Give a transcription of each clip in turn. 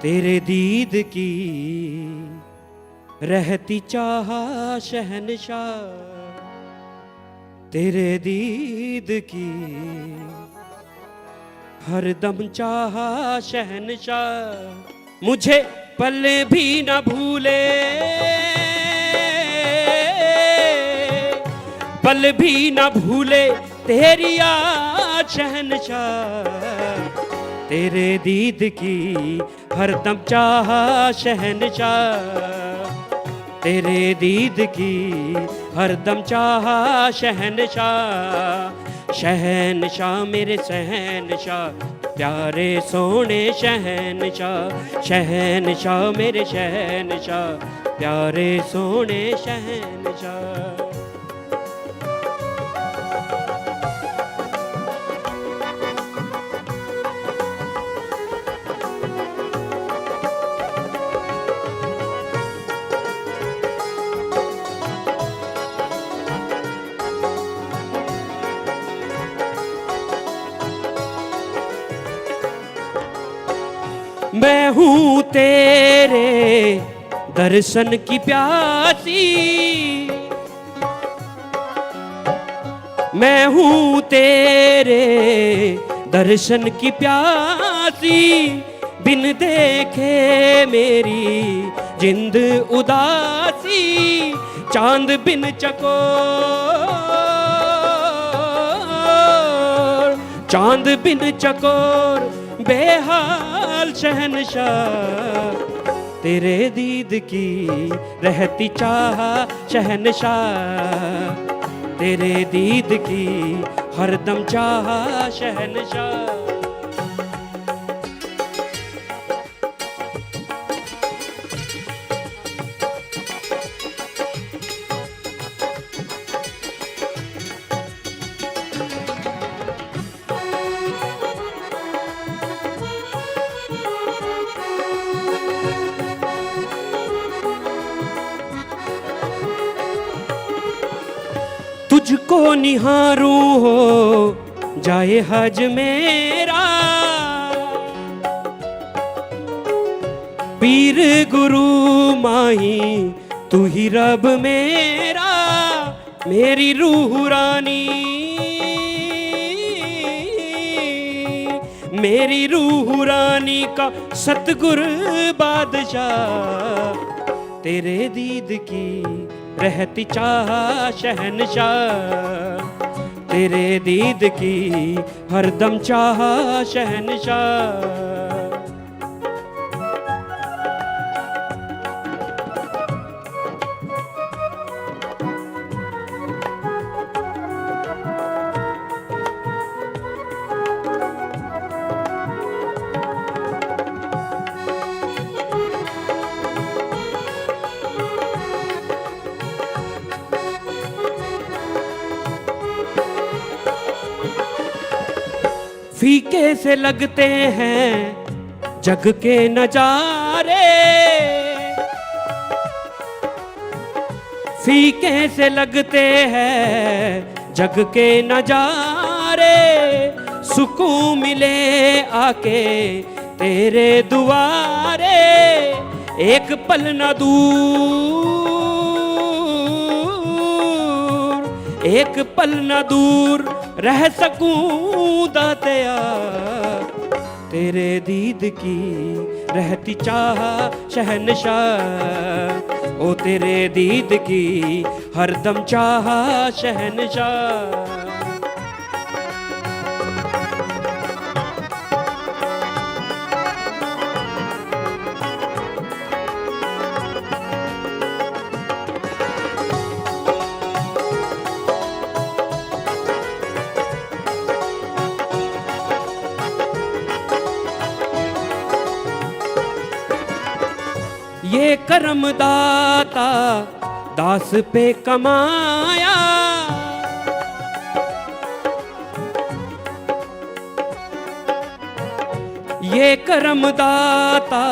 तेरे दीद की रहती चाह शहनशाह, तेरे दीद की हर दम चाह शहनशाह। मुझे पल भी न भूले, पल भी न भूले तेरी याद शहनशाह। तेरे दीद की हरदम चाह शहनशाह, तेरे दीद की हरदम चाह शहनशाह। शहनशाह मेरे शहनशाह, प्यारे सोने शहनशाह। शहनशाह मेरे शहनशाह, प्यारे सोने शहनशाह। मैं हूँ तेरे दर्शन की प्यासी, मैं हूँ तेरे दर्शन की प्यासी। बिन देखे मेरी जिंद उदासी, चांद बिन चकोर, चांद बिन चकोर बेहाल शहनशाह। तेरे दीद की रहती चाह शहनशाह, तेरे दीद की हरदम चाह शहनशाह। तुझको निहारूं हो जाए हज मेरा, पीर गुरु माही तू ही रब मेरा। मेरी रूह रानी, मेरी रूह रानी का सतगुर बादशाह। तेरे दीद की रहती चाह शहनशाह, तेरे दीद की हरदम चाह शहनशाह। फीके से लगते हैं जग के नजारे, फीके से लगते हैं जग के नजारे। सुकून मिले आके तेरे दुआरे, एक पल न दूर, एक पल न दूर रह सकूं दातिया। तेरे दीद की रहती चाह शहनशाह, ओ तेरे दीद की हरदम चाह शहनशाह। ये करम दाता दास पे कमाया, ये करम दाता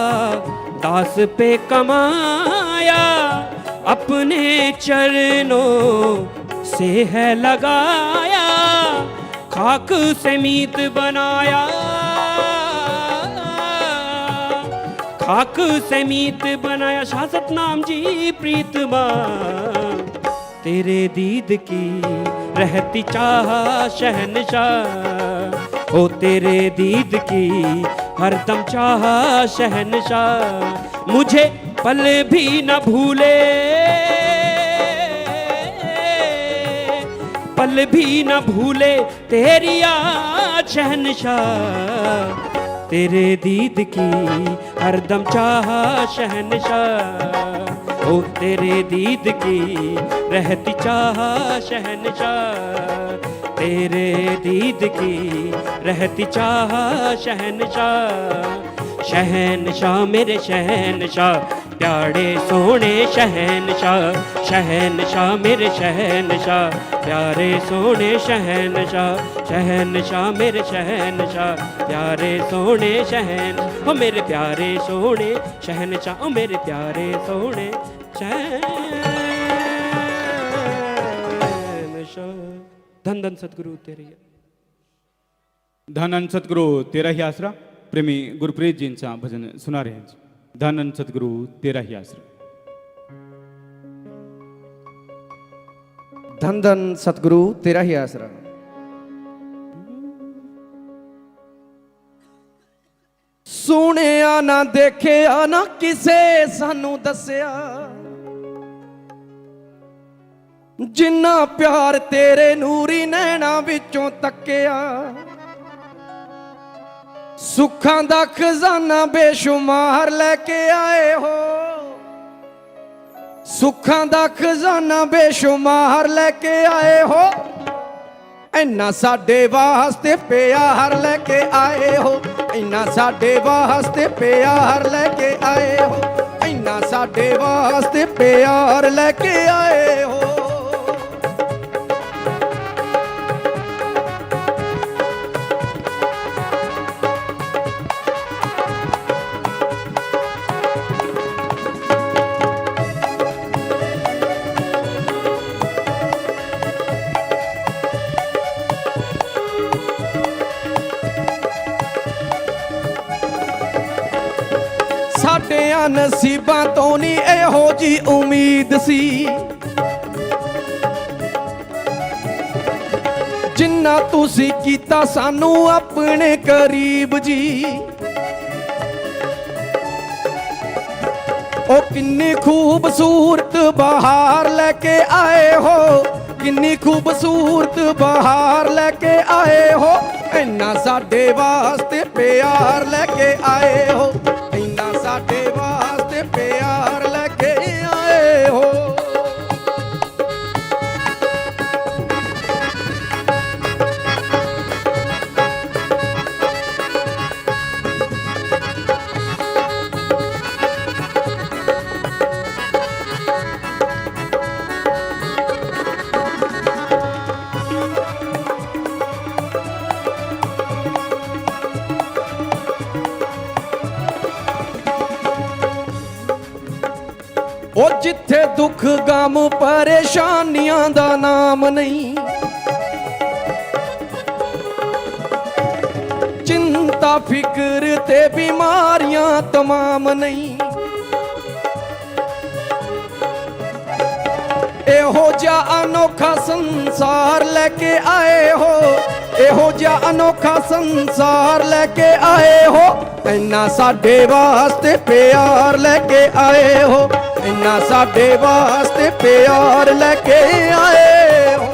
दास पे कमाया। अपने चरणों से है लगाया, खाक से मीत बनाया, खाक से मीत बनाया शाह सतनाम जी प्रीतमा। तेरे दीद की रहती चाह शहनशाह, ओ तेरे दीद की हरदम चाह शहनशाह। मुझे पल भी न भूले, पल भी न भूले तेरी याद शहनशाह। तेरे दीद की हरदम चाह शहनशाह, ओ तेरे दीद की रहती चाह शहनशाह। तेरे दीद की रहती चाह शहनशाह। शहनशाह मेरे शहनशाह प्यारे सोने शहनशाह, शहनशाह मेरे शहनशाह प्यारे सोने शहनशाह। शहनशाह मेरे शहनशाह प्यारे सोने शहन, ओ मेरे प्यारे सोने शहनशाह, ओ मेरे प्यारे सोने शहनशाह। धन धन सतगुरु तेरी। धन धन सतगुरु तेरा ही आसरा। प्रेमी गुरप्रीत जींचा भजन सुना रहे हैं। धन धन सतगुरु तेरा ही आसरा। धन धन सतगुरु तेरा ही आसरा। सुनिया ना देखिया ना किसे सानू दसिया, जिन्ना प्यार तेरे नूरी नैना विचों तकिया। सुखां दा खजाना बेशुमार लेके आए हो, सुखां दा खजाना बेशुमार लेके आए हो। इन्ना साडे वास्ते प्यार लेके आए हो, इन्ना साडे वास्ते प्यार लेके आए हो, इन्ना साडे वास्ते प्यार लेके आए हो। साडियां नसीबां तो नहीं इहो जी उम्मीद सी, जिन्ना तुसी कीता सानू अपने करीब जी। ओ किन्नी खूबसूरत बहार लेके आए हो, किन्नी खूबसूरत बहार लेके आए हो। इन्ना साडे वास्ते प्यार लेके आए हो, इन्ना साडे वास्ते प्यार लेके आए हो। ओ जिथे दुख गम परेशानियां दा नाम नहीं, चिंता फिक्र ते बीमारियां तमाम नहीं। एहो जा अनोखा संसार लेके आए हो, एहो जा अनोखा संसार लेके आए हो। इन्ना साडे वास्ते प्यार लेके आए हो, इन्ना साडे वास्ते प्यार लेके आए हो।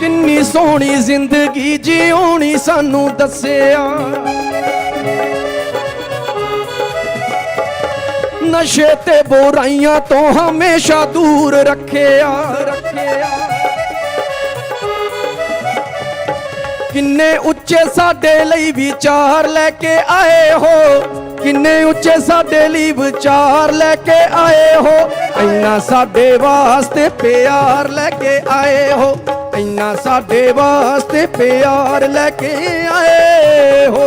किन्नी सोहनी जिंदगी जीऊनी सानू दसिया, नशे ते बुराइयां तो हमेशा दूर रखेया। किन्ने उच्चे साडे लई विचार लेके आए हो, किन्ने उच्चे साडे ਲਈ विचार लेके आए हो इन्ना साडे वास्ते प्यार लेके आए हो इन्ना साडे वास्ते प्यार लेके आए हो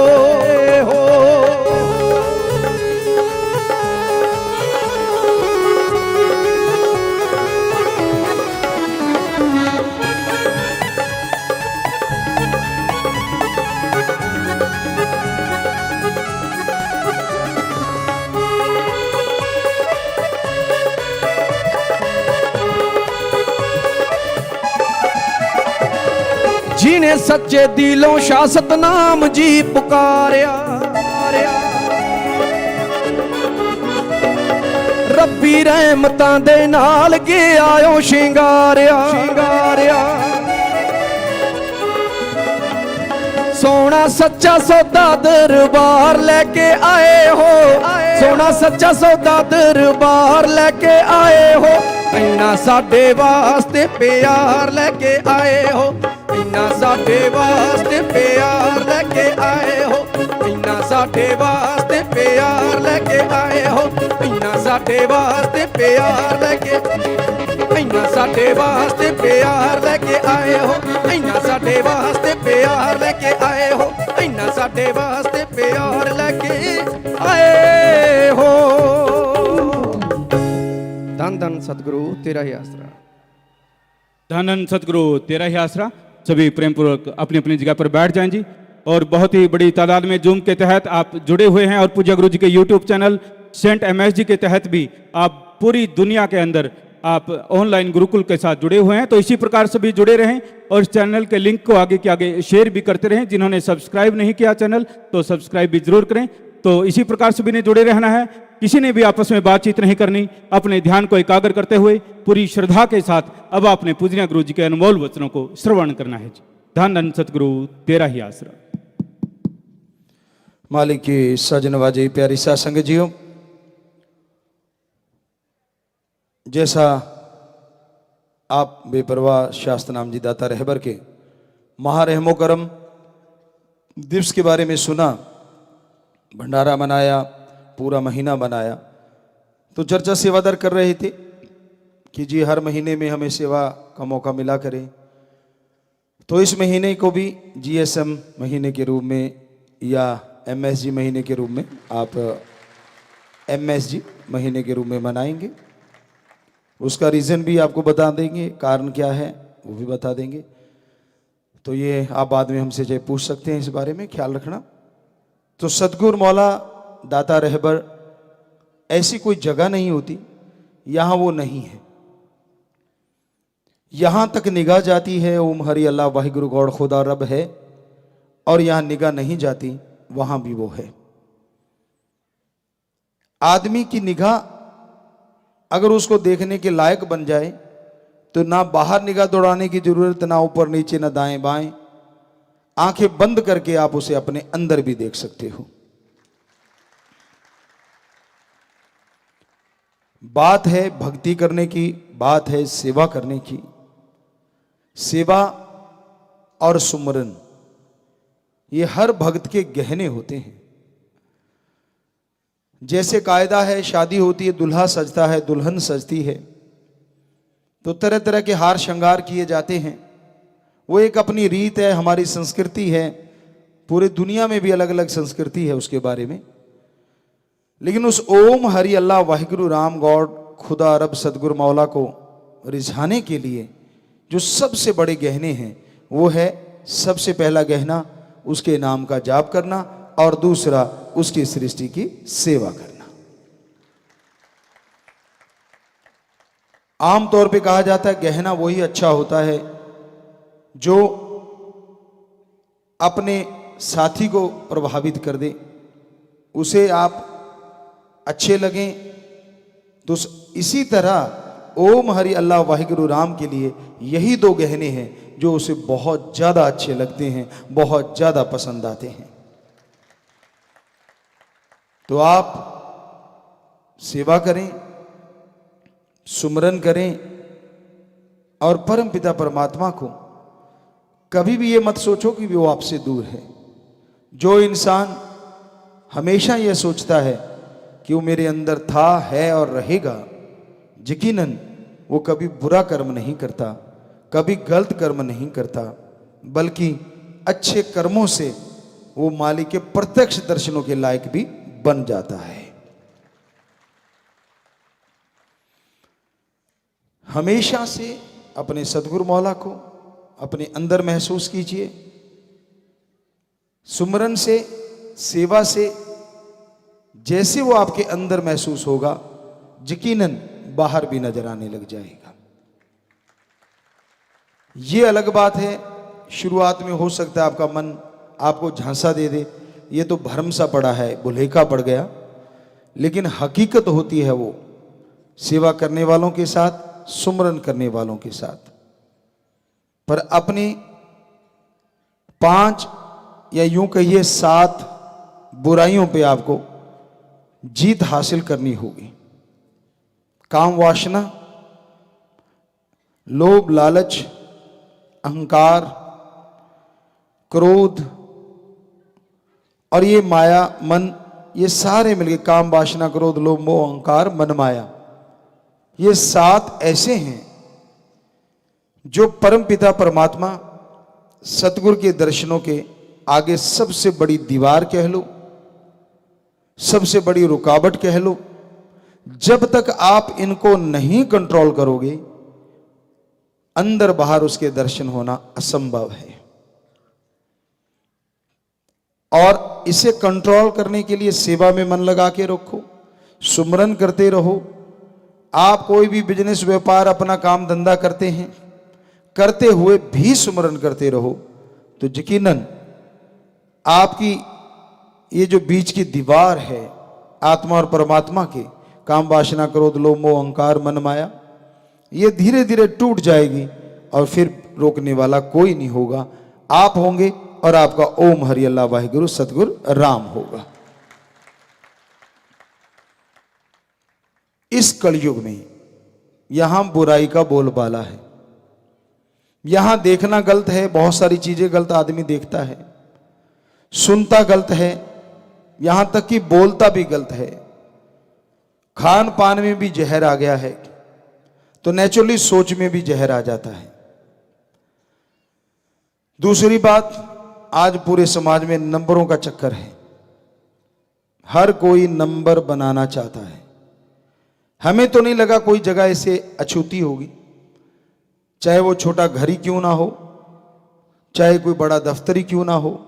जिन्हें सच्चे दिलों शाह सतनाम जी पुकारिया रब्बी रहमतां दे नाल के आयो शिंगारिया सोना सच्चा सौदा दरबार लेके आए हो सोना सच्चा सौदा दरबार लेके आए हो इन्ना साडे वास्ते प्यार लेके आए हो इन्ना साडे वास्ते प्यार लेके आए हो इन्ना साडे वास्ते प्यार लेके आए हो इन्ना साडे वास्ते प्यार लेके इन्ना साडे वास्ते प्यार लेके आए हो इन्ना साडे वास्ते प्यार लेके आए हो इन्ना साडे वास्ते प्यार लेके आए हो। धन धन सतगुरु तेरा ही आसरा। धन धन सतगुरु तेरा ही आसरा। सभी प्रेम पूर्वक अपनी अपनी जगह पर बैठ जाएं जी। और बहुत ही बड़ी तादाद में जूम के तहत आप जुड़े हुए हैं और पूज्य गुरु जी के यूट्यूब चैनल सेंट एमएस जी के तहत भी आप पूरी दुनिया के अंदर आप ऑनलाइन गुरुकुल के साथ जुड़े हुए हैं। तो इसी प्रकार से भी जुड़े रहें और इस चैनल के लिंक को आगे के आगे शेयर भी करते रहें। जिन्होंने सब्सक्राइब नहीं किया चैनल तो सब्सक्राइब भी जरूर करें। तो इसी प्रकार से भी नहीं जुड़े रहना है। किसी ने भी आपस में बातचीत नहीं करनी। अपने ध्यान को एकाग्र करते हुए पूरी श्रद्धा के साथ अब आपने पूजनीय गुरु जी के अनमोल वचनों को श्रवण करना है जी। धन धन सतगुरु तेरा ही आसरा। मालिक की सजनवाजी प्यारी सा संगत जियो, जैसा आप बेपरवाह शास्त्र नाम जी दाता रहबर के महारहमो करम दिवस के बारे में सुना, भंडारा मनाया, पूरा महीना बनाया, तो चर्चा सेवादार कर रहे थे कि जी हर महीने में हमें सेवा का मौका मिला करे। तो इस महीने को भी जीएसएम महीने के रूप में या एमएसजी महीने के रूप में आप एमएसजी महीने के रूप में मनाएंगे। उसका रीज़न भी आपको बता देंगे, कारण क्या है वो भी बता देंगे। तो ये आप बाद में हमसे चाहे पूछ सकते हैं, इस बारे में ख्याल रखना। तो सतगुरु मौला दाता रहबर ऐसी कोई जगह नहीं होती यहाँ वो नहीं है। यहाँ तक निगाह जाती है ओम हरि अल्लाह वाहिगुरु गौड़ खुदा रब है, और यहाँ निगाह नहीं जाती वहाँ भी वो है। आदमी की निगाह अगर उसको देखने के लायक बन जाए तो ना बाहर निगाह दौड़ाने की जरूरत, ना ऊपर नीचे, ना दाएं बाएं, आंखें बंद करके आप उसे अपने अंदर भी देख सकते हो। बात है भक्ति करने की, बात है सेवा करने की। सेवा और सुमरन ये हर भक्त के गहने होते हैं। जैसे कायदा है, शादी होती है, दूल्हा सजता है, दुल्हन सजती है, तो तरह तरह के हार श्रृंगार किए जाते हैं। वो एक अपनी रीत है, हमारी संस्कृति है। पूरे दुनिया में भी अलग अलग संस्कृति है उसके बारे में। लेकिन उस ओम हरि अल्लाह वाहिगुरु राम गॉड खुदा रब सदगुरु मौला को रिझाने के लिए जो सबसे बड़े गहने हैं वो है, सबसे पहला गहना उसके नाम का जाप करना, और दूसरा उसकी सृष्टि की सेवा करना। आमतौर पे कहा जाता है गहना वही अच्छा होता है जो अपने साथी को प्रभावित कर दे, उसे आप अच्छे लगें। तो इसी तरह ओम हरि अल्लाह वाहिगुरु राम के लिए यही दो गहने हैं जो उसे बहुत ज्यादा अच्छे लगते हैं, बहुत ज्यादा पसंद आते हैं। तो आप सेवा करें, सुमरन करें, और परम पिता परमात्मा को कभी भी ये मत सोचो कि वो आपसे दूर है। जो इंसान हमेशा यह सोचता है कि वो मेरे अंदर था, है और रहेगा, यकीनन वो कभी बुरा कर्म नहीं करता, कभी गलत कर्म नहीं करता, बल्कि अच्छे कर्मों से वो मालिक के प्रत्यक्ष दर्शनों के लायक भी बन जाता है। हमेशा से अपने सदगुरु मौला को अपने अंदर महसूस कीजिए। सुमरन से, सेवा से जैसे वो आपके अंदर महसूस होगा, यकीनन बाहर भी नजर आने लग जाएगा। ये अलग बात है, शुरुआत में हो सकता है आपका मन आपको झांसा दे दे, ये तो भ्रम सा पड़ा है, भुलेखा पड़ गया, लेकिन हकीकत होती है वो सेवा करने वालों के साथ, सुमरन करने वालों के साथ। पर अपनी 5 या यूं कहिए 7 बुराइयों पे आपको जीत हासिल करनी होगी। काम वासना, लोभ, लालच, अहंकार, क्रोध और ये माया, मन, ये सारे मिलके काम वासना, क्रोध, लोभ, मोह, अहंकार, मन, माया, ये 7 ऐसे हैं जो परमपिता परमात्मा सतगुरु के दर्शनों के आगे सबसे बड़ी दीवार कह लो, सबसे बड़ी रुकावट कह लो। जब तक आप इनको नहीं कंट्रोल करोगे, अंदर बाहर उसके दर्शन होना असंभव है। और इसे कंट्रोल करने के लिए सेवा में मन लगा के रखो, सुमरन करते रहो। आप कोई भी बिजनेस, व्यापार, अपना काम धंधा करते हैं, करते हुए भी सुमरन करते रहो, तो यकीनन आपकी ये जो बीच की दीवार है आत्मा और परमात्मा के, काम वासना, क्रोध, लोभ, मोह, अहंकार, मन, माया, ये धीरे धीरे टूट जाएगी और फिर रोकने वाला कोई नहीं होगा। आप होंगे और आपका ओम हरि अल्लाह वाहिगुरु सतगुरु राम होगा। इस कलयुग में यहां बुराई का बोलबाला है, यहां देखना गलत है, बहुत सारी चीजें गलत आदमी देखता है, सुनता गलत है, यहां तक कि बोलता भी गलत है। खान पान में भी जहर आ गया है, तो नेचुरली सोच में भी जहर आ जाता है। दूसरी बात, आज पूरे समाज में नंबरों का चक्कर है, हर कोई नंबर बनाना चाहता है। हमें तो नहीं लगा कोई जगह ऐसे अछूती होगी, चाहे वो छोटा घर ही क्यों ना हो, चाहे कोई बड़ा दफ्तर ही क्यों ना हो,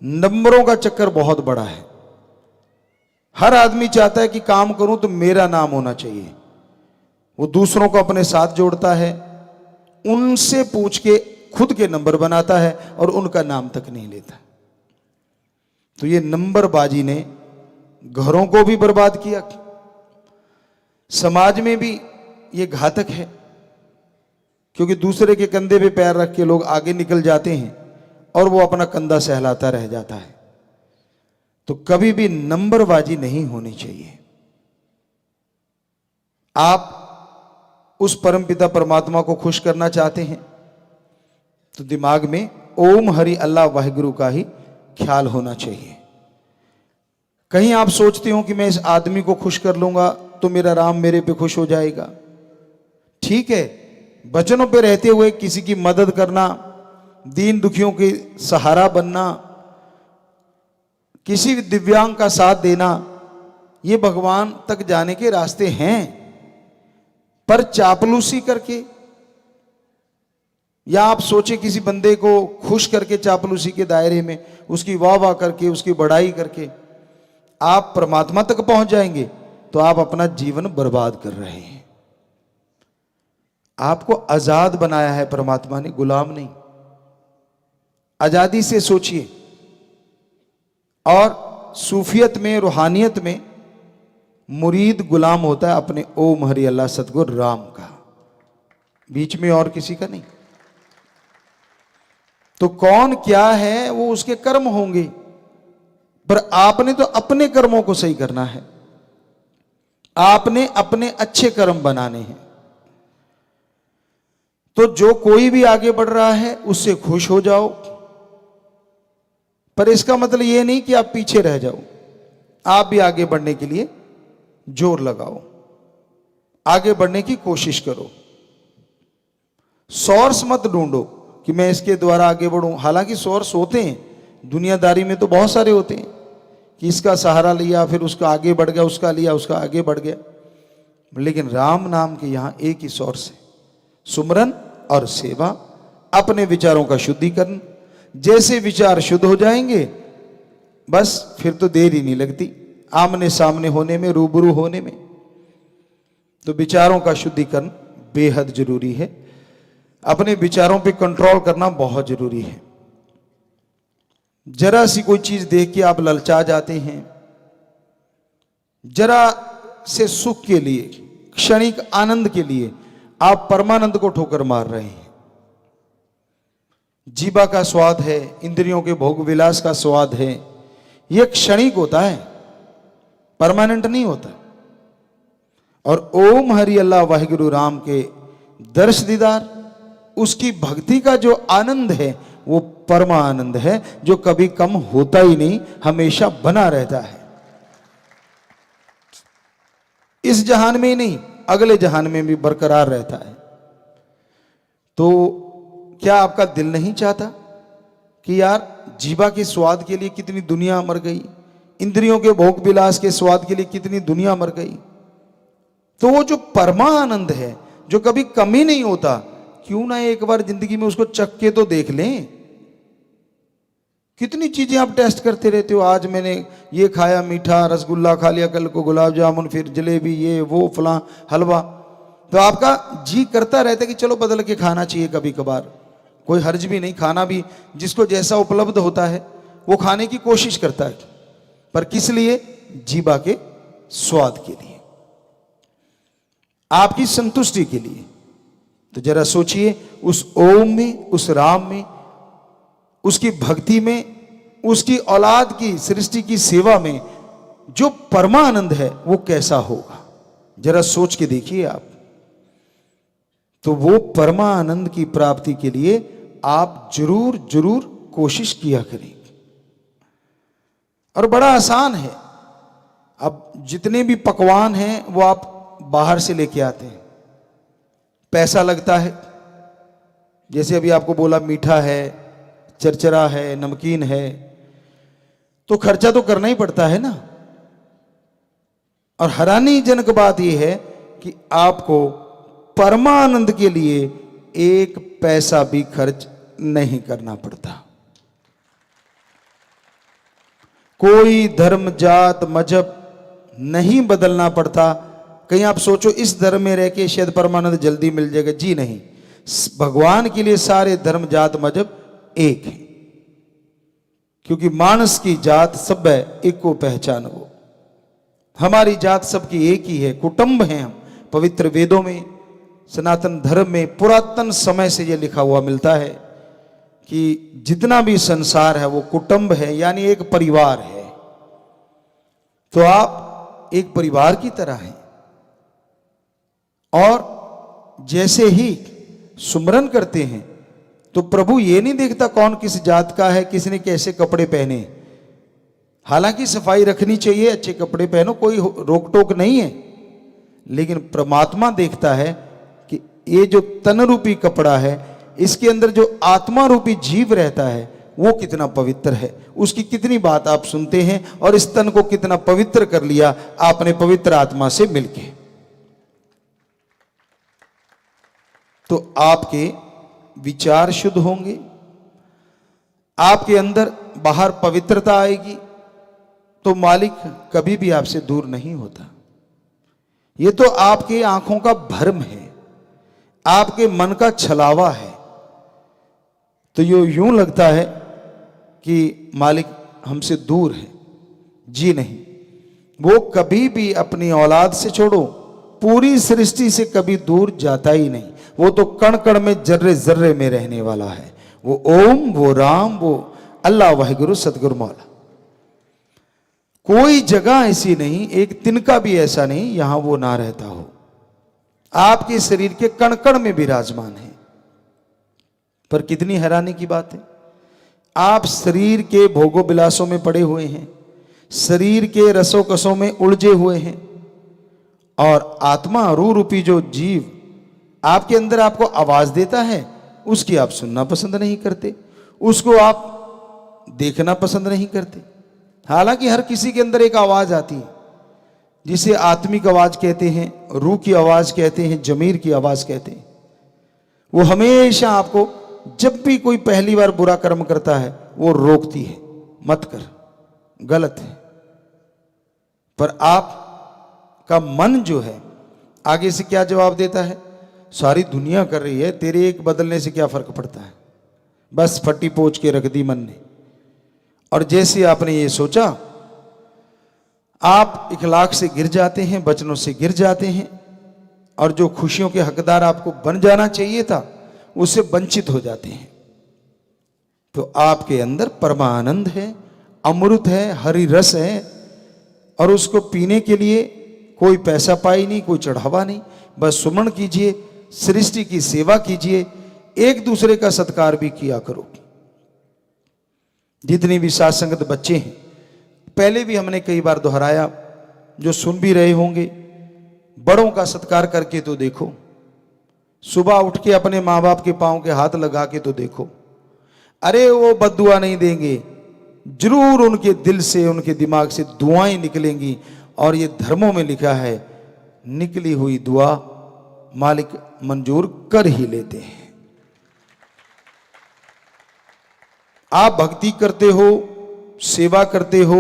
नंबरों का चक्कर बहुत बड़ा है। हर आदमी चाहता है कि काम करूं तो मेरा नाम होना चाहिए। वो दूसरों को अपने साथ जोड़ता है, उनसे पूछ के खुद के नंबर बनाता है और उनका नाम तक नहीं लेता। तो ये नंबरबाजी ने घरों को भी बर्बाद किया, समाज में भी ये घातक है, क्योंकि दूसरे के कंधे पे पैर रख के लोग आगे निकल जाते हैं और वो अपना कंधा सहलाता रह जाता है। तो कभी भी नंबरबाजी नहीं होनी चाहिए। आप उस परमपिता परमात्मा को खुश करना चाहते हैं तो दिमाग में ओम हरि अल्लाह वाहिगुरु का ही ख्याल होना चाहिए। कहीं आप सोचते हो कि मैं इस आदमी को खुश कर लूंगा तो मेरा राम मेरे पे खुश हो जाएगा। ठीक है, वचनों पे रहते हुए किसी की मदद करना, दीन दुखियों के सहारा बनना, किसी भी दिव्यांग का साथ देना, ये भगवान तक जाने के रास्ते हैं। पर चापलूसी करके, या आप सोचे किसी बंदे को खुश करके चापलूसी के दायरे में उसकी वाह वाह करके, उसकी बड़ाई करके आप परमात्मा तक पहुंच जाएंगे, तो आप अपना जीवन बर्बाद कर रहे हैं। आपको आजाद बनाया है परमात्मा ने, गुलाम नहीं। आजादी से सोचिए। और सूफियत में, रूहानियत में मुरीद गुलाम होता है अपने ओम हरि अल्लाह सतगुरु राम का, बीच में और किसी का नहीं। तो कौन क्या है वो उसके कर्म होंगे, पर आपने तो अपने कर्मों को सही करना है, आपने अपने अच्छे कर्म बनाने हैं। तो जो कोई भी आगे बढ़ रहा है उससे खुश हो जाओ, पर इसका मतलब यह नहीं कि आप पीछे रह जाओ। आप भी आगे बढ़ने के लिए जोर लगाओ, आगे बढ़ने की कोशिश करो। सोर्स मत ढूंढो कि मैं इसके द्वारा आगे बढ़ूं। हालांकि सोर्स होते हैं, दुनियादारी में तो बहुत सारे होते हैं कि इसका सहारा लिया, फिर उसका आगे बढ़ गया, उसका लिया, उसका आगे बढ़ गया। लेकिन राम नाम के यहां एक ही सोर्स है, सुमरन और सेवा, अपने विचारों का शुद्धिकरण। जैसे विचार शुद्ध हो जाएंगे, बस फिर तो देर ही नहीं लगती आमने सामने होने में, रूबरू होने में। तो विचारों का शुद्धिकरण बेहद जरूरी है। अपने विचारों पे कंट्रोल करना बहुत जरूरी है। जरा सी कोई चीज देख के आप ललचा जाते हैं, जरा से सुख के लिए, क्षणिक आनंद के लिए आप परमानंद को ठोकर मार रहे हैं। जीवा का स्वाद है, इंद्रियों के भोग विलास का स्वाद है, यह क्षणिक होता है, परमानेंट नहीं होता। और ओम हरि अल्लाह वाहिगुरु राम के दर्श दीदार, उसकी भक्ति का जो आनंद है वो परमानंद है, जो कभी कम होता ही नहीं, हमेशा बना रहता है। इस जहान में ही नहीं, अगले जहान में भी बरकरार रहता है। तो क्या आपका दिल नहीं चाहता कि यार जीवा के स्वाद के लिए कितनी दुनिया मर गई, इंद्रियों के भोग विलास के स्वाद के लिए कितनी दुनिया मर गई। तो वो जो परमानंद है, जो कभी कमी नहीं होता, क्यों ना एक बार जिंदगी में उसको चख के तो देख लें। कितनी चीजें आप टेस्ट करते रहते हो, आज मैंने ये खाया मीठा, रसगुल्ला खा लिया, कल को गुलाब जामुन, फिर जलेबी, ये वो फलां हलवा। तो आपका जी करता रहता है कि चलो बदल के खाना चाहिए कभी कभार, कोई हर्ज भी नहीं, खाना भी जिसको जैसा उपलब्ध होता है वो खाने की कोशिश करता है। पर किस लिए? जीवा के स्वाद के लिए, आपकी संतुष्टि के लिए। तो जरा सोचिए, उस ओम में, उस राम में, उसकी भक्ति में, उसकी औलाद की सृष्टि की सेवा में जो परमानंद है वो कैसा होगा, जरा सोच के देखिए आप। तो वो परमानंद की प्राप्ति के लिए आप जरूर जरूर कोशिश किया करें। और बड़ा आसान है। अब जितने भी पकवान हैं वो आप बाहर से लेके आते हैं, पैसा लगता है। जैसे अभी आपको बोला मीठा है, चरचरा है, नमकीन है, तो खर्चा तो करना ही पड़ता है ना। और हैरानीजनक बात यह है कि आपको परमानंद के लिए एक पैसा भी खर्च नहीं करना पड़ता। कोई धर्म, जात, मजहब नहीं बदलना पड़ता। कहीं आप सोचो इस धर्म में रह के शायद परमानंद जल्दी मिल जाएगा, जी नहीं। भगवान के लिए सारे धर्म, जात, मजहब एक है। क्योंकि मानस की जात सब है, एक को पहचान वो। हमारी जात सबकी एक ही है, कुटुंब हैं हम। पवित्र वेदों में, सनातन धर्म में पुरातन समय से यह लिखा हुआ मिलता है कि जितना भी संसार है वो कुटुंब है, यानी एक परिवार है। तो आप एक परिवार की तरह हैं। और जैसे ही सुमरन करते हैं तो प्रभु ये नहीं देखता कौन किस जात का है, किसने कैसे कपड़े पहने। हालांकि सफाई रखनी चाहिए, अच्छे कपड़े पहनो, कोई रोक टोक नहीं है। लेकिन परमात्मा देखता है कि ये जो तन रूपी कपड़ा है, इसके अंदर जो आत्मा रूपी जीव रहता है वो कितना पवित्र है, उसकी कितनी बात आप सुनते हैं, और इस तन को कितना पवित्र कर लिया आपने पवित्र आत्मा से मिलके। तो आपके विचार शुद्ध होंगे, आपके अंदर बाहर पवित्रता आएगी, तो मालिक कभी भी आपसे दूर नहीं होता। ये तो आपकी आंखों का भ्रम है, आपके मन का छलावा है। तो ये यूं लगता है कि मालिक हमसे दूर है, जी नहीं। वो कभी भी अपनी औलाद से छोड़ो, पूरी सृष्टि से कभी दूर जाता ही नहीं। वो तो कण कण में, जर्रे जर्रे में रहने वाला है। वो ओम, वो राम, वो अल्लाह वाहिगुरु सतगुरु मौला। कोई जगह ऐसी नहीं, एक तिनका भी ऐसा नहीं यहां वो ना रहता हो। आपके शरीर के कण कण में विराजमान है। पर कितनी हैरानी की बात है, आप शरीर के भोगों विलासों में पड़े हुए हैं, शरीर के रसों कसों में उलझे हुए हैं, और आत्मा रूह रूपी जो जीव आपके अंदर आपको आवाज देता है, उसकी आप सुनना पसंद नहीं करते, उसको आप देखना पसंद नहीं करते। हालांकि हर किसी के अंदर एक आवाज आती है जिसे आत्मिक आवाज कहते हैं, रूह की आवाज कहते हैं, जमीर की आवाज कहते हैं। वो हमेशा आपको जब भी कोई पहली बार बुरा कर्म करता है वो रोकती है, मत कर, गलत है। पर आपका मन जो है आगे से क्या जवाब देता है? सारी दुनिया कर रही है, तेरे एक बदलने से क्या फर्क पड़ता है, बस फटी पोंछ के रख दी मन ने। और जैसे आपने ये सोचा, आप इखलाक से गिर जाते हैं, वचनों से गिर जाते हैं, और जो खुशियों के हकदार आपको बन जाना चाहिए था उससे वंचित हो जाते हैं। तो आपके अंदर परमानंद है, अमृत है, हरि रस है, और उसको पीने के लिए कोई पैसा पाई नहीं, कोई चढ़ावा नहीं, बस सुमन कीजिए, सृष्टि की सेवा कीजिए, एक दूसरे का सत्कार भी किया करो। जितनी भी साथ संगत बच्चे हैं, पहले भी हमने कई बार दोहराया, जो सुन भी रहे होंगे, बड़ों का सत्कार करके तो देखो, सुबह उठ के अपने माँ बाप के पांव के हाथ लगा के तो देखो। अरे वो बद्दुआ नहीं देंगे, जरूर उनके दिल से, उनके दिमाग से दुआएं निकलेंगी। और ये धर्मों में लिखा है, निकली हुई दुआ मालिक मंजूर कर ही लेते हैं। आप भक्ति करते हो, सेवा करते हो,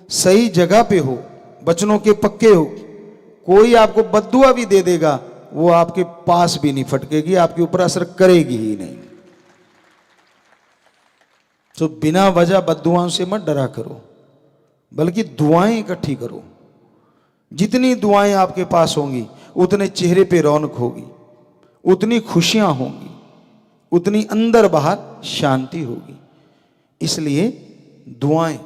सही जगह पे हो, वचनों के पक्के हो, कोई आपको बद्दुआ भी दे देगा, वो आपके पास भी नहीं फटकेगी, आपके ऊपर असर करेगी ही नहीं। तो बिना वजह बद्दुआओं से मत डरा करो, बल्कि दुआएं इकट्ठी करो। जितनी दुआएं आपके पास होंगी उतने चेहरे पे रौनक होगी, उतनी खुशियां होंगी, उतनी अंदर बाहर शांति होगी। इसलिए दुआएं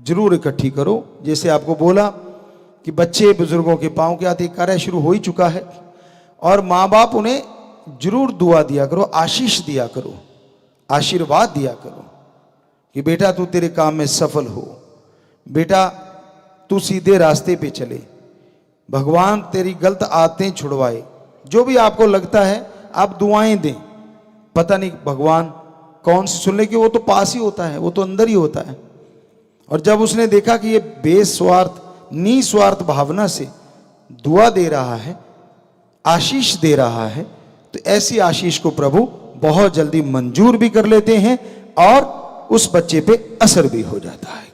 जरूर इकट्ठी करो। जैसे आपको बोला कि बच्चे बुजुर्गों के पांव के हाथ, एक कार्य शुरू हो ही चुका है, और माँ बाप उन्हें जरूर दुआ दिया करो, आशीष दिया करो, आशीर्वाद दिया करो कि बेटा तू तेरे काम में सफल हो, बेटा तू सीधे रास्ते पे चले, भगवान तेरी गलत आदतें छुड़वाए। जो भी आपको लगता है आप दुआएं दें, पता नहीं भगवान कौन सी सुनने की, वो तो पास ही होता है, वो तो अंदर ही होता है। और जब उसने देखा कि ये बेस्वार्थ निस्वार्थ भावना से दुआ दे रहा है, आशीष दे रहा है, तो ऐसी आशीष को प्रभु बहुत जल्दी मंजूर भी कर लेते हैं और उस बच्चे पे असर भी हो जाता है।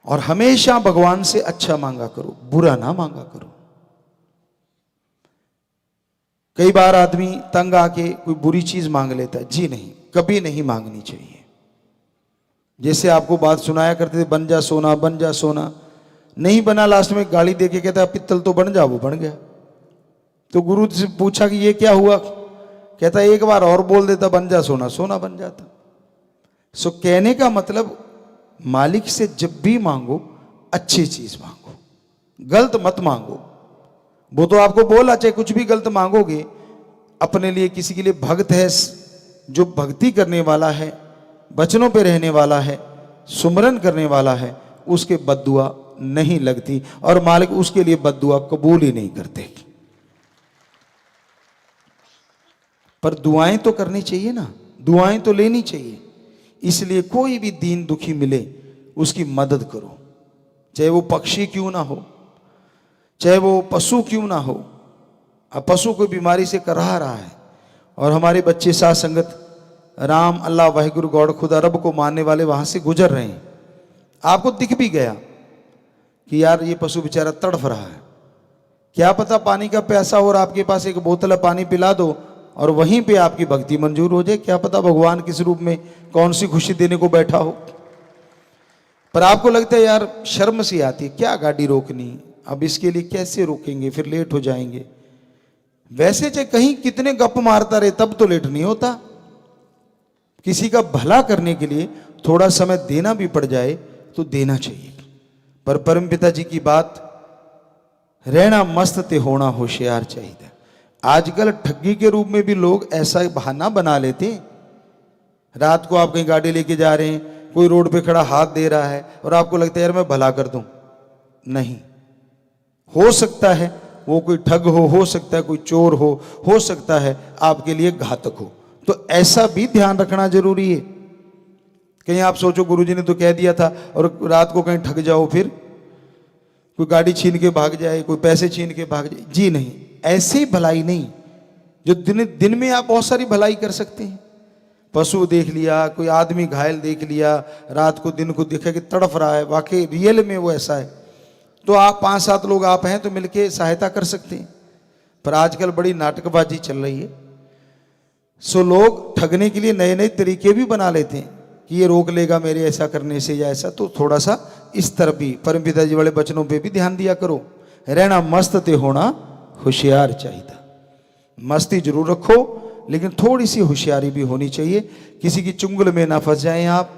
और हमेशा भगवान से अच्छा मांगा करो, बुरा ना मांगा करो। कई बार आदमी तंग आके कोई बुरी चीज मांग लेता है, जी नहीं, कभी नहीं मांगनी चाहिए। जैसे आपको बात सुनाया करते थे, बन जा सोना, बन जा सोना, नहीं बना, लास्ट में गाली देके कहता पित्तल तो बन जा, वो बन गया। तो गुरु से पूछा कि ये क्या हुआ, कहता एक बार और बोल देता बन जा सोना, सोना बन जाता। सो कहने का मतलब, मालिक से जब भी मांगो अच्छी चीज मांगो, गलत मत मांगो। वो तो आपको बोला, चाहे कुछ भी गलत मांगोगे, अपने लिए, किसी के लिए भक्त है जो भक्ति करने वाला है, वचनों पे रहने वाला है, सुमरन करने वाला है, उसके बद्दुआ नहीं लगती, और मालिक उसके लिए बद्दुआ कबूल ही नहीं करते। पर दुआएं तो करनी चाहिए ना, दुआएं तो लेनी चाहिए। इसलिए कोई भी दीन दुखी मिले उसकी मदद करो, चाहे वो पक्षी क्यों ना हो, चाहे वो पशु क्यों ना हो। अब पशु कोई बीमारी से कराह रहा है और हमारे बच्चे साथ संगत राम, अल्लाह, वाहिगुरु, गॉड, खुदा, रब को मानने वाले वहां से गुजर रहे हैं, आपको दिख भी गया कि यार ये पशु बेचारा तड़फ रहा है, क्या पता पानी का प्यासा हो और आपके पास एक बोतल पानी पिला दो और वहीं पे आपकी भक्ति मंजूर हो जाए। क्या पता भगवान किस रूप में कौन सी खुशी देने को बैठा हो। पर आपको लगता है यार शर्म सी आती है, क्या गाड़ी रोकनी, अब इसके लिए कैसे रोकेंगे, फिर लेट हो जाएंगे। वैसे चाहे कहीं कितने गप मारता रहे तब तो लेट नहीं होता। किसी का भला करने के लिए थोड़ा समय देना भी पड़ जाए तो देना चाहिए। पर परम पिता जी की बात, रहना मस्त ते होना होशियार चाहिए। आजकल ठगी के रूप में भी लोग ऐसा बहाना बना लेते हैं। रात को आप कहीं गाड़ी लेके जा रहे हैं, कोई रोड पे खड़ा हाथ दे रहा है और आपको लगता है यार मैं भला कर दूं, नहीं। हो सकता है वो कोई ठग हो सकता है कोई चोर हो सकता है आपके लिए घातक हो। तो ऐसा भी ध्यान रखना जरूरी है। कहीं आप सोचो गुरुजी ने तो कह दिया था और रात को कहीं ठग जाओ, फिर कोई गाड़ी छीन के भाग जाए, कोई पैसे छीन के भाग जाए, जी नहीं, ऐसी भलाई नहीं। जो दिन में आप बहुत सारी भलाई कर सकते हैं। पशु देख लिया, कोई आदमी घायल देख लिया, रात को दिन को देखा कि तड़फ रहा है, वाकई रियल में वो ऐसा है, तो आप 5-7 लोग आप हैं तो मिलके सहायता कर सकते हैं। पर आजकल बड़ी नाटकबाजी चल रही है, सो लोग ठगने के लिए नए नए तरीके भी बना लेते हैं कि ये रोक लेगा मेरे ऐसा करने से या ऐसा। तो थोड़ा सा इस तरफ भी परमपिता जी वाले वचनों पे भी ध्यान दिया करो। रहना मस्त ते होना होशियार चाहिए। मस्ती जरूर रखो लेकिन थोड़ी सी होशियारी भी होनी चाहिए, किसी की चुंगल में ना फंस जाएं आप।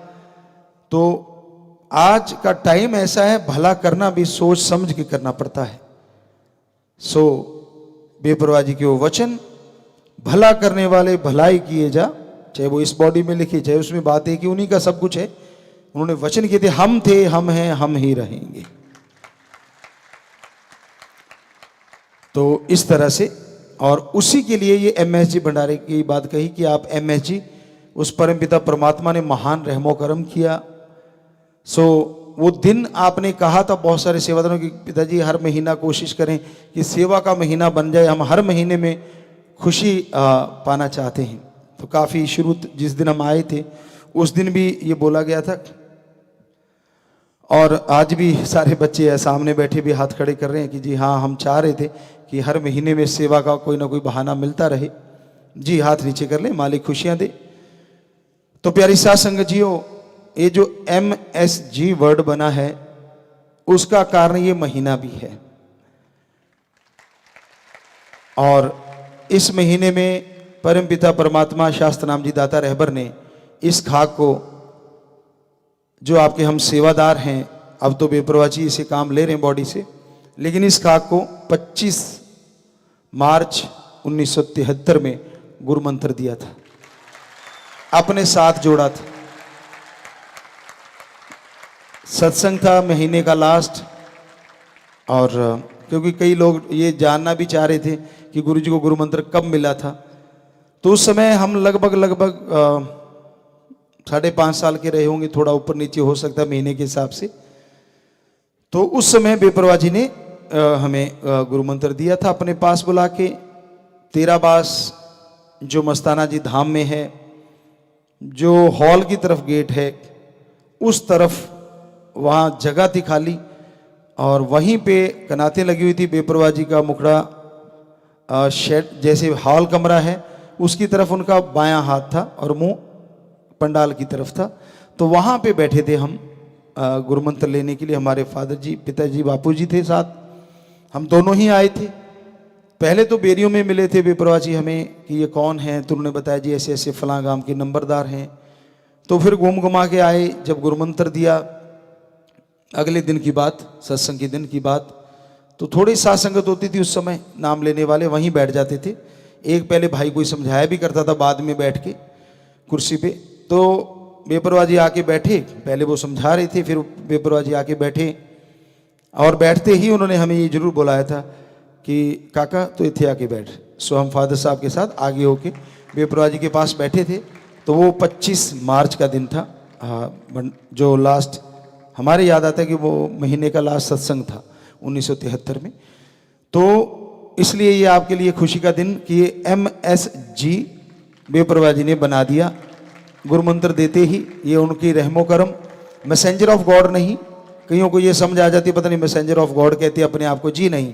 तो आज का टाइम ऐसा है, भला करना भी सोच समझ के करना पड़ता है। सो बेपरवाह जी के वो वचन, भला करने वाले भलाई किए जा, चाहे वो इस बॉडी में लिखी चाहे उसमें बात है कि उन्हीं का सब कुछ है। उन्होंने वचन किए थे, हम थे, हम हैं, हम ही रहेंगे। तो इस तरह से, और उसी के लिए ये MSG भंडारे की बात कही कि आप MSG, उस परमपिता परमात्मा ने महान रहमो करम किया। सो वो दिन आपने कहा था बहुत सारे सेवादारों की, पिताजी हर महीना कोशिश करें कि सेवा का महीना बन जाए, हम हर महीने में खुशी पाना चाहते हैं। तो काफ़ी शुरू जिस दिन हम आए थे उस दिन भी ये बोला गया था, और आज भी सारे बच्चे सामने बैठे भी हाथ खड़े कर रहे हैं कि जी हाँ, हम चाह रहे थे कि हर महीने में सेवा का कोई ना कोई बहाना मिलता रहे। जी हाथ नीचे कर ले, मालिक खुशियां दे। तो प्यारी साथ संगत जियो, ये जो MSG वर्ड बना है उसका कारण ये महीना भी है। और इस महीने में परमपिता परमात्मा शास्त्र नाम जी दाता रहबर ने इस खाक को, जो आपके हम सेवादार हैं, अब तो बेपरवाह जी इसे काम ले रहे हैं बॉडी से, लेकिन इस खाक को 25 मार्च 1973 में गुरु मंत्र दिया था, अपने साथ जोड़ा था। सत्संग था महीने का लास्ट, और क्योंकि कई लोग ये जानना भी चाह रहे थे कि गुरु जी को गुरु मंत्र कब मिला था, तो उस समय हम लगभग 5.5 साल के रहे होंगे, थोड़ा ऊपर नीचे हो सकता है महीने के हिसाब से। तो उस समय बेपरवाह जी ने हमें गुरु मंत्र दिया था, अपने पास बुला के। 13 बास जो मस्ताना जी धाम में है, जो हॉल की तरफ गेट है, उस तरफ वहाँ जगह थी खाली, और वहीं पे कनातें लगी हुई थी। बेपरवाह जी का मुखड़ा शेड जैसे हॉल कमरा है उसकी तरफ उनका बायां हाथ था और मुंह पंडाल की तरफ था। तो वहाँ पे बैठे थे हम गुरु मंत्र लेने के लिए। हमारे फादर जी, पिताजी, बापू जी थे साथ, हम दोनों ही आए थे। पहले तो बेरियों में मिले थे बेपरवाह जी हमें कि ये कौन है, तो उन्होंने बताया जी ऐसे ऐसे फलां गांव के नंबरदार हैं। तो फिर घूम घुमा के आए, जब गुरु मंत्र दिया, अगले दिन की बात, सत्संग के दिन की बात, तो थोड़ी साथ संगत होती थी उस समय, नाम लेने वाले वहीं बैठ जाते थे। एक पहले भाई कोई समझाया भी करता था बाद में बैठ के कुर्सी पे, तो बेपरवाह जी आके बैठे, पहले वो समझा रहे थे, फिर बेपरवाह जी आके बैठे, और बैठते ही उन्होंने हमें ये जरूर बुलाया था कि काका तो इथे आके बैठ। सो हम फादर साहब के साथ आगे होके बेपरवाह जी के पास बैठे थे। तो वो 25 मार्च का दिन था, जो लास्ट हमारे याद आता है कि वो महीने का लास्ट सत्संग था 1973 में। तो इसलिए ये आपके लिए खुशी का दिन कि ये MSG बेपरवाह जी ने बना दिया। गुरु मंत्र देते ही ये उनकी रहमो करम, मैसेंजर ऑफ गॉड नहीं। कईयों को ये समझ आ जाती है पता नहीं मैसेंजर ऑफ गॉड कहते हैं अपने आप को, जी नहीं,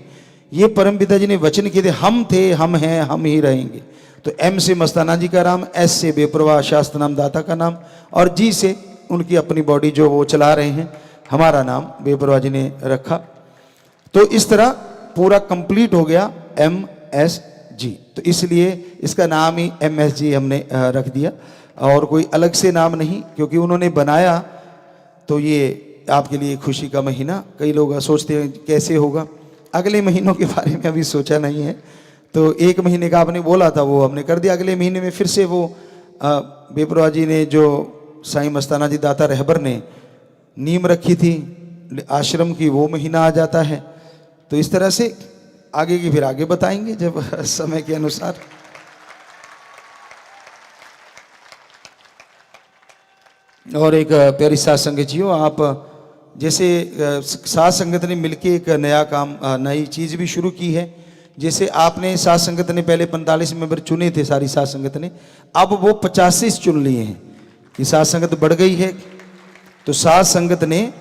ये परम पिता जी ने वचन किए थे, हम थे, हम हैं, हम ही रहेंगे। तो M से मस्ताना जी का नाम, S से बेपरवाह शास्त्र नाम दाता का नाम, और G से उनकी अपनी बॉडी जो वो चला रहे हैं, हमारा नाम बेपरवाह जी ने रखा। तो इस तरह पूरा कंप्लीट हो गया MSG। तो इसलिए इसका नाम ही MSG हमने रख दिया, और कोई अलग से नाम नहीं, क्योंकि उन्होंने बनाया। तो ये आपके लिए खुशी का महीना। कई लोग सोचते हैं कैसे होगा, अगले महीनों के बारे में अभी सोचा नहीं है। तो 1 महीने का आपने बोला था, वो हमने कर दिया। अगले महीने में फिर से वो बेपरवाह जी ने जो साईं मस्ताना जी दाता रहबर ने नींव रखी थी आश्रम की, वो महीना आ जाता है। तो इस तरह से आगे की फिर आगे बताएंगे जब समय के अनुसार। और एक प्यारी साध संगत जी हो, आप जैसे साध संगत ने मिलके एक नया काम, नई चीज़ भी शुरू की है। जैसे आपने साध संगत ने पहले 45 मेंबर चुने थे सारी साध संगत ने, अब वो 85 चुन लिए हैं कि साध संगत बढ़ गई है, तो साध संगत ने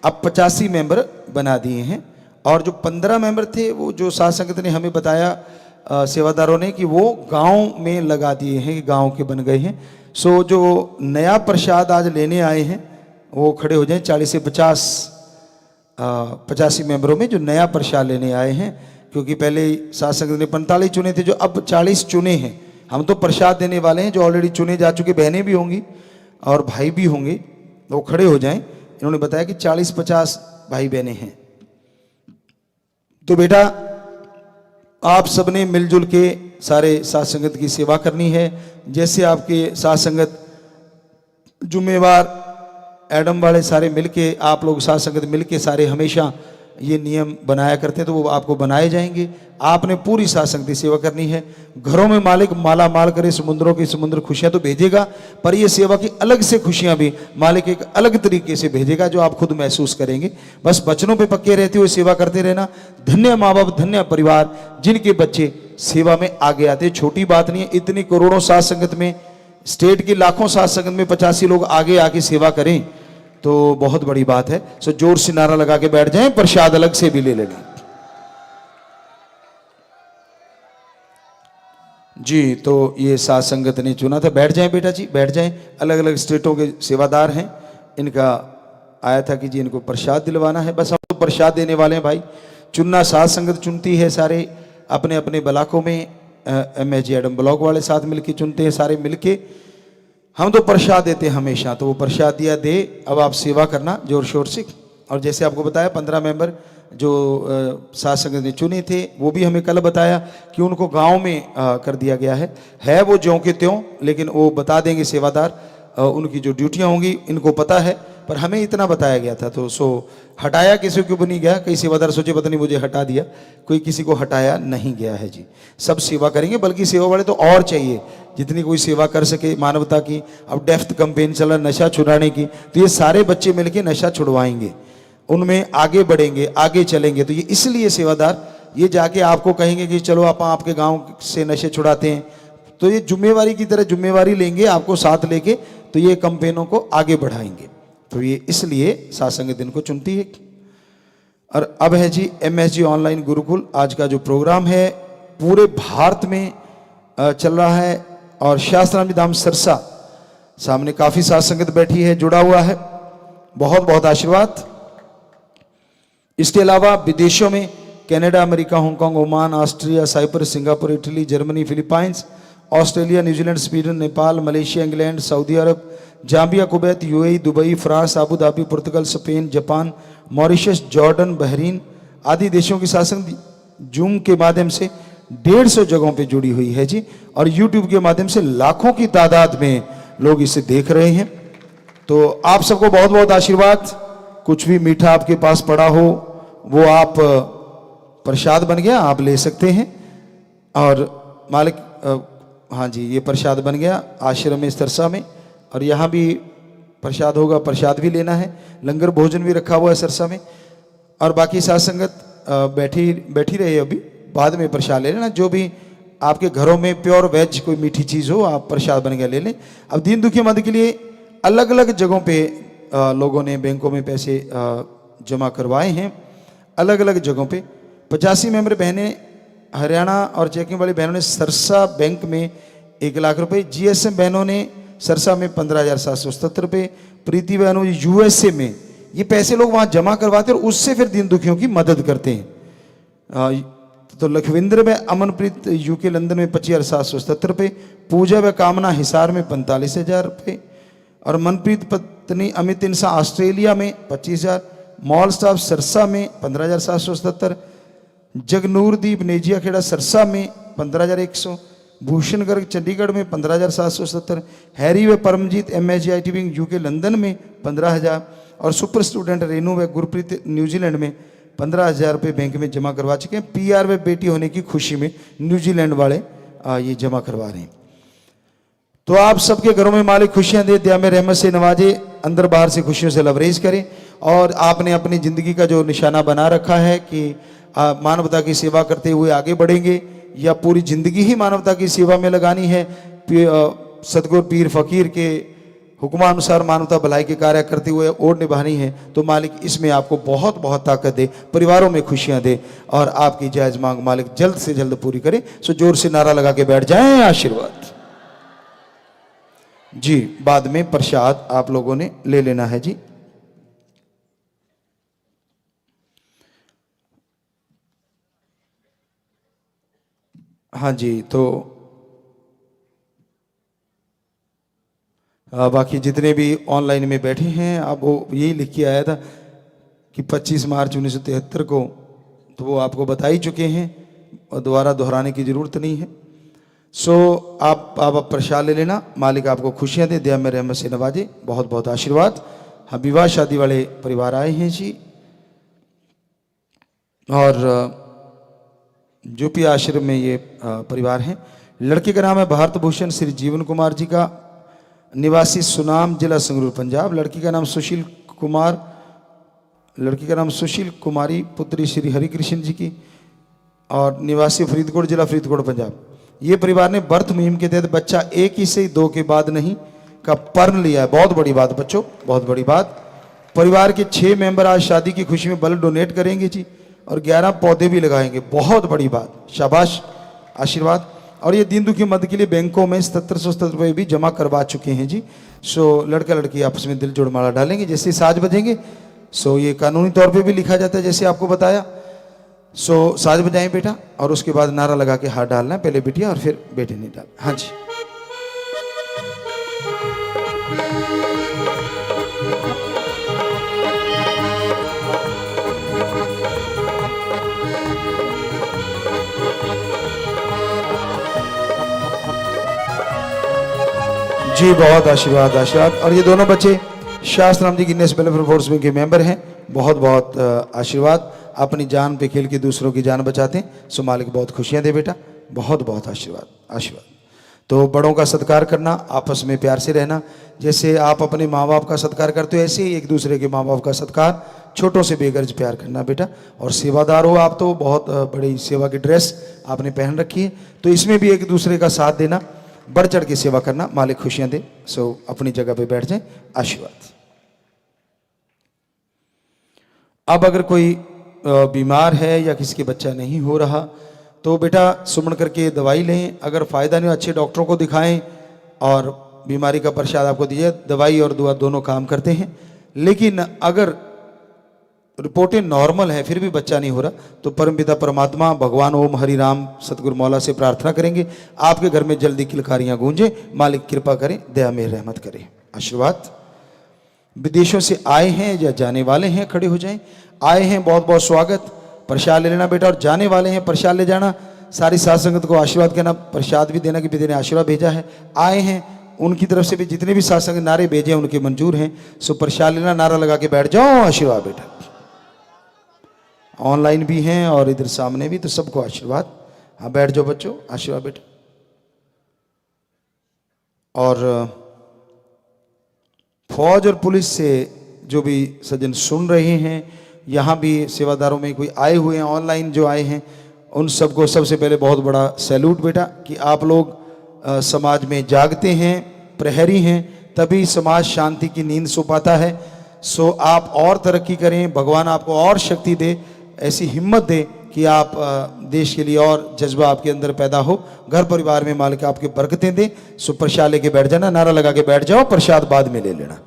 अब 85 मेंबर बना दिए हैं। और जो 15 मेंबर थे वो जो साध संगत ने हमें बताया सेवादारों ने कि वो गांव में लगा दिए हैं, कि गांव के बन गए हैं। सो जो नया प्रसाद आज लेने आए हैं वो खड़े हो जाएं। 40 से 85 मेंबरों में जो नया प्रसाद लेने आए हैं, क्योंकि पहले साध संगत ने 45 चुने थे, जो अब 40 चुने हैं। हम तो प्रसाद देने वाले हैं, जो ऑलरेडी चुने जा चुके बहनें भी होंगी और भाई भी होंगे, वो खड़े हो जाएं। इन्होंने बताया कि 40-50 भाई बहनें हैं। तो बेटा आप सबने मिलजुल के सारे साध संगत की सेवा करनी है। जैसे आपके साध संगत जुम्मेवार एडम वाले सारे मिलके, आप लोग साध संगत मिलके सारे हमेशा ये नियम बनाया करते हैं, तो वो आपको बनाए जाएंगे। आपने पूरी साध संगत की सेवा करनी है। घरों में मालिक माला माल करे, समुद्रों की समुद्र खुशियां तो भेजेगा, पर ये सेवा की अलग से खुशियां भी मालिक एक अलग तरीके से भेजेगा, जो आप खुद महसूस करेंगे। बस बचनों पे पक्के रहते हुए सेवा करते रहना। धन्य माँ बाप, धन्य परिवार जिनके बच्चे सेवा में आगे आते। छोटी बात नहीं है, इतनी करोड़ों साध संगत में, स्टेट की लाखों साध संगत में 85 लोग आगे आके सेवा करें तो बहुत बड़ी बात है। सो जोर से नारा लगा के बैठ जाएं, प्रसाद अलग से भी ले लेना जी। तो ये साध संगत ने चुना था। बैठ जाएं बेटा जी, बैठ जाएं। अलग अलग स्टेटों के सेवादार हैं, इनका आया था कि जी इनको प्रसाद दिलवाना है। बस हम तो प्रसाद देने वाले हैं भाई। चुनना साध संगत चुनती है, सारे अपने अपने ब्लॉकों में MSG एडम ब्लॉक वाले साथ मिलके चुनते हैं, सारे मिलके। हम तो प्रसाद देते हैं हमेशा, तो वो प्रसाद दिया दे। अब आप सेवा करना जोर शोर से। और जैसे आपको बताया 15 मेंबर जो साध संगत ने चुने थे, वो भी हमें कल बताया कि उनको गांव में कर दिया गया है वो ज्यों के त्यों, लेकिन वो बता देंगे सेवादार, उनकी जो ड्यूटियां होंगी इनको पता है, पर हमें इतना बताया गया था। तो सो हटाया किसी को भी नहीं गया। कई सेवादार सोचे पता नहीं मुझे हटा दिया, कोई किसी को हटाया नहीं गया है जी। सब सेवा करेंगे, बल्कि सेवा वाले तो और चाहिए, जितनी कोई सेवा कर सके मानवता की। अब डेफ्थ कैंपेन चला नशा छुड़ाने की, तो ये सारे बच्चे मिलके नशा छुड़वाएंगे, उनमें आगे बढ़ेंगे, आगे चलेंगे। तो ये इसलिए सेवादार ये जाके आपको कहेंगे कि चलो आप आपके गांव से नशे छुड़ाते हैं, तो ये जिम्मेवारी की तरह जिम्मेवारी लेंगे आपको साथ लेके, तो ये कैंपेनों को आगे बढ़ाएंगे। तो ये इसलिए साध संगत दिन को चुनती है। और अब है जी MSG ऑनलाइन गुरुकुल। आज का जो प्रोग्राम है पूरे भारत में चल रहा है, और शास्त्राम धाम सरसा सामने काफी साध संगत बैठी है, जुड़ा हुआ है। बहुत बहुत आशीर्वाद। इसके अलावा विदेशों में Canada, America, Hong Kong, Oman, Austria, Cyprus, Singapore, Italy, Germany, Philippines, Australia, New Zealand, Sweden, Nepal, Malaysia, England, Saudi Arab, Zambia, Kuwait, UAE, Dubai, France, Abu Dhabi, पुर्तगाल, Spain, Japan, Mauritius, Jordan, Bahrain आदि देशों की शासन जूम के माध्यम से 150 जगहों पे जुड़ी हुई है जी। और YouTube के माध्यम से लाखों की तादाद में लोग इसे देख रहे हैं। तो आप सबको बहुत बहुत आशीर्वाद। कुछ भी मीठा आपके पास पड़ा हो वो आप प्रसाद बन गया, आप ले सकते हैं। और मालिक हाँ जी, ये प्रसाद बन गया आश्रम में सरसा में, और यहाँ भी प्रसाद होगा, प्रसाद भी लेना है। लंगर भोजन भी रखा हुआ है सरसा में। और बाकी साध संगत बैठी रहे, अभी बाद में प्रसाद ले लेना। जो भी आपके घरों में प्योर वेज कोई मीठी चीज़ हो, आप प्रसाद बन गया ले लें। अब दीन दुखी मदद के लिए अलग अलग जगहों पे लोगों ने बैंकों में पैसे जमा करवाए हैं, अलग अलग जगहों पे। 85 मेंबर बहनें हरियाणा और चेकिंग वाली बहनों ने सरसा बैंक में 1 लाख रुपए, GSM बहनों ने सरसा में 15,777 रुपये, प्रीति बहनों USA में ये पैसे लोग वहाँ जमा करवाते हैं और उससे फिर दीन दुखियों की मदद करते हैं। तो लखविंद्र में अमनप्रीत UK लंदन में 25,777 रुपये, पूजा व कामना हिसार में 45,000 रुपये, और मनप्रीत पत्नी अमित इंसा ऑस्ट्रेलिया में 25,000, मॉल स्टाफ सरसा में 15,777, जगनूरदीप नेजिया खेड़ा सरसा में 15,100, भूषण गर्ग चंडीगढ़ में 15,770, हैरी व परमजीत MSG विंग यूके लंदन में 15,000 और सुपर स्टूडेंट रेनू व गुरप्रीत न्यूजीलैंड में 15,000 रुपये बैंक में जमा करवा चुके हैं। PR व बेटी होने की खुशी में न्यूजीलैंड वाले ये जमा करवा रहे हैं। तो आप सबके घरों में मालिक खुशियां दे, दया में रहमत से नवाजे, अंदर बाहर से खुशियों से लबरेज करें। और आपने अपनी ज़िंदगी का जो निशाना बना रखा है कि मानवता की सेवा करते हुए आगे बढ़ेंगे या पूरी ज़िंदगी ही मानवता की सेवा में लगानी है, सतगुरु पीर फकीर के हुक्मानुसार मानवता भलाई के कार्य करते हुए और निभानी है, तो मालिक इसमें आपको बहुत बहुत ताकत दे, परिवारों में खुशियां दे और आपकी जायज़ मांग मालिक जल्द से जल्द पूरी करे। सो जोर से नारा लगा के बैठ जाएं, आशीर्वाद जी। बाद में प्रसाद आप लोगों ने ले लेना है जी। हाँ जी, तो बाकी जितने भी ऑनलाइन में बैठे हैं, अब वो यही लिख के आया था कि 25 मार्च 1973 को, तो वो आपको बता ही चुके हैं और दोबारा दोहराने की ज़रूरत नहीं है। सो आप प्रसाद ले लेना, मालिक आपको खुशियां दे, दया में रहमत से नवाजे, बहुत बहुत आशीर्वाद। हाँ, विवाह शादी वाले परिवार आए हैं जी, और जो भी आश्रम में ये परिवार हैं। लड़के का नाम है भारत भूषण श्री जीवन कुमार जी का, निवासी सुनाम, जिला संगरूर, पंजाब। लड़की का नाम सुशील कुमार, लड़की का नाम सुशील कुमारी, पुत्री श्री हरिकृष्ण जी की, और निवासी फरीदकोट, जिला फरीदकोट, पंजाब। ये परिवार ने बर्थ मुहिम के तहत बच्चा एक ही से 2 के बाद नहीं का पर्ण लिया है। बहुत बड़ी बात बच्चों, बहुत बड़ी बात। परिवार के 6 मेंबर आज शादी की खुशी में ब्लड डोनेट करेंगे जी, और 11 पौधे भी लगाएंगे। बहुत बड़ी बात, शाबाश, आशीर्वाद। और ये दीन दुखी मद के लिए बैंकों में 7770 रुपये भी जमा करवा चुके हैं जी। सो लड़का लड़की आपस में दिल जोड़ माला डालेंगे, जैसे साज बजेंगे। सो ये कानूनी तौर पे भी लिखा जाता है जैसे आपको बताया। सो साज बजाएं बेटा, और उसके बाद नारा लगा के हाथ डालना है, पहले बिटिया और फिर बेटे ने डाल। हाँ जी, जी बहुत आशीर्वाद, आशीर्वाद। और ये दोनों बच्चे शास्त्र राम जी गिनेस वेलफेयर फोर्स के मेंबर हैं। बहुत बहुत आशीर्वाद। अपनी जान पे खेल के दूसरों की जान बचाते हैं। सो मालिक बहुत खुशियां दे बेटा, बहुत बहुत आशीर्वाद, आशीर्वाद। तो बड़ों का सत्कार करना, आपस में प्यार से रहना। जैसे आप अपने माँ बाप का सत्कार करते हो, ऐसे ही एक दूसरे के माँ बाप का सत्कार, छोटों से बेगर्ज प्यार करना बेटा। और सेवादार हो आप, तो बहुत बड़ी सेवा की ड्रेस आपने पहन रखी है, तो इसमें भी एक दूसरे का साथ देना, बढ़ चढ़ के सेवा करना, मालिक खुशियां दे। सो अपनी जगह पे बैठ जाएं, आशीर्वाद। अब अगर कोई बीमार है या किसी के बच्चा नहीं हो रहा, तो बेटा सुमन करके दवाई लें। अगर फ़ायदा नहीं हो, अच्छे डॉक्टरों को दिखाएं, और बीमारी का प्रसाद आपको दीजिए। दवाई और दुआ दोनों काम करते हैं। लेकिन अगर रिपोर्टें नॉर्मल है फिर भी बच्चा नहीं हो रहा, तो परमपिता परमात्मा भगवान ओम हरि राम सतगुरु मौला से प्रार्थना करेंगे, आपके घर में जल्दी किलकारियां गूंजे, मालिक कृपा करें, दया में रहमत करें, आशीर्वाद। विदेशों से आए हैं या जाने वाले हैं, खड़े हो जाएं। आए हैं बहुत बहुत स्वागत, प्रसाद ले लेना बेटा। और जाने वाले हैं, प्रसाद ले जाना। सारी साथ संगत को आशीर्वाद करना, प्रसाद भी देना कि पिता ने आशीर्वाद भेजा है। आए हैं उनकी तरफ से भी जितने भी साथ संगत नारे भेजे हैं उनके मंजूर हैं। सो प्रसाद लेना, नारा लगा के बैठ जाओ, आशीर्वाद बेटा। ऑनलाइन भी हैं और इधर सामने भी, तो सबको आशीर्वाद। हाँ बैठ जाओ बच्चों, आशीर्वाद बेटा। और फौज और पुलिस से जो भी सज्जन सुन रहे हैं, यहाँ भी सेवादारों में कोई आए हुए हैं, ऑनलाइन जो आए हैं, उन सबको सबसे पहले बहुत बड़ा सैल्यूट बेटा, कि आप लोग समाज में जागते हैं, प्रहरी हैं, तभी समाज शांति की नींद सो पाता है। सो आप और तरक्की करें, भगवान आपको और शक्ति दे, ऐसी हिम्मत दे कि आप देश के लिए और जज्बा आपके अंदर पैदा हो, घर परिवार में मालिक आपके बरकतें दे। सो प्रसाद लेके बैठ जाना, नारा लगा के बैठ जाओ, प्रसाद बाद में ले लेना।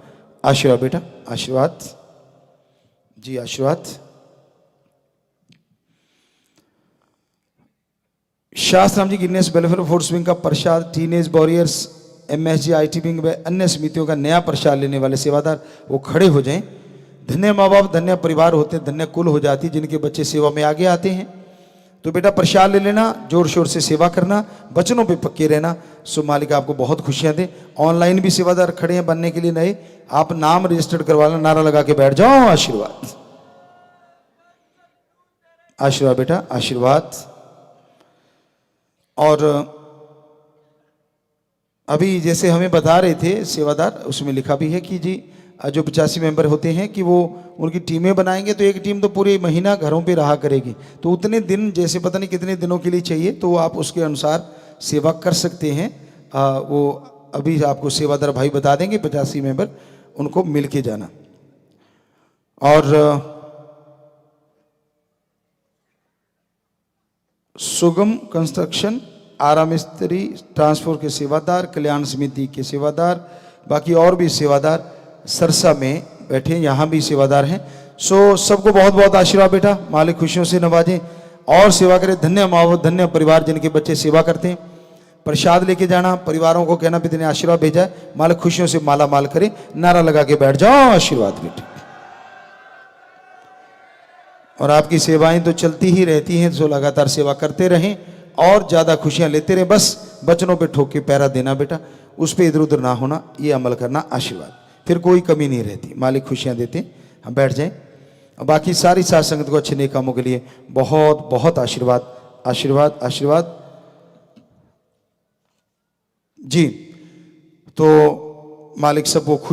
आशीर्वाद बेटा, आशीर्वाद जी, आशीर्वाद। शास्त्र राम जी गिनेस वेलफेयर फोर्स विंग का प्रसाद, teenage warriors MSG IT wing व अन्य समितियों का नया प्रसाद लेने वाले सेवादार वो खड़े हो जाएं। धन्य माँ बाप, धन्य परिवार होते हैं, धन्य कुल हो जाती है जिनके बच्चे सेवा में आगे आते हैं। तो बेटा प्रसाद ले लेना, जोर शोर से सेवा करना, वचनों पे पक्के रहना। सो मालिक आपको बहुत खुशियां दे। ऑनलाइन भी सेवादार खड़े हैं बनने के लिए नए, आप नाम रजिस्टर्ड करवा लेना, नारा लगा के बैठ जाओ। आशीर्वाद आशीर्वाद बेटा, आशीर्वाद। और अभी जैसे हमें बता रहे थे सेवादार, उसमें लिखा भी है कि जी जो 85 मेंबर होते हैं कि वो उनकी टीमें बनाएंगे, तो एक टीम तो पूरे महीना घरों पे रहा करेगी, तो उतने दिन जैसे पता नहीं कितने दिनों के लिए चाहिए, तो आप उसके अनुसार सेवा कर सकते हैं। वो अभी आपको सेवादार भाई बता देंगे 85 मेंबर, उनको मिल के जाना। और सुगम कंस्ट्रक्शन, आरा मिस्त्री, ट्रांसपोर्ट के सेवादार, कल्याण समिति के सेवादार, बाकी और भी सेवादार सरसा में बैठे, यहाँ भी सेवादार हैं। सो सबको बहुत बहुत आशीर्वाद बेटा, मालिक खुशियों से नवाजें और सेवा करें। धन्य माँ, धन्य परिवार जिनके बच्चे सेवा करते हैं। प्रसाद लेके जाना, परिवारों को कहना पिता ने आशीर्वाद भेजा है, मालिक खुशियों से माला माल करे। नारा लगा के बैठ जाओ। आशीर्वाद बेटे। और आपकी सेवाएं तो चलती ही रहती हैं, तो लगातार सेवा करते रहें और ज्यादा खुशियां लेते रहें। बस बचनों पे ठोक के पैरा देना बेटा, उस पर इधर उधर ना होना, ये अमल करना। आशीर्वाद, फिर कोई कमी नहीं रहती, मालिक खुशियां देते हैं। हम बैठ जाएं। बाकी सारी साथ संगत को अच्छे नेक कामों के लिए बहुत बहुत आशीर्वाद, आशीर्वाद, आशीर्वाद जी। तो मालिक सबको खुश